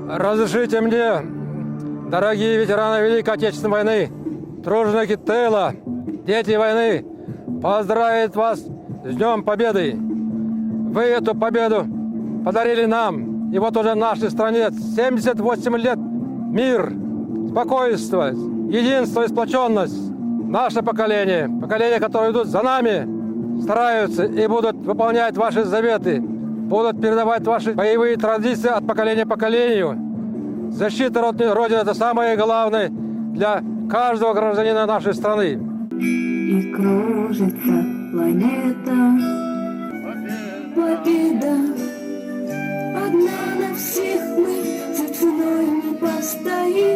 Разрешите мне, дорогие ветераны Великой Отечественной войны, труженики тыла, дети войны, поздравить вас с Днем Победы. Вы эту победу подарили нам, и вот уже в нашей стране 78 лет мир, спокойствие, единство и сплоченность. Наше поколение, которые идут за нами, стараются и будут выполнять ваши заветы, будут передавать ваши боевые традиции от поколения к поколению. Защита Родины – это самое главное для каждого гражданина нашей страны. И кружится планета, победа одна на всех, мы за ценой не постоим.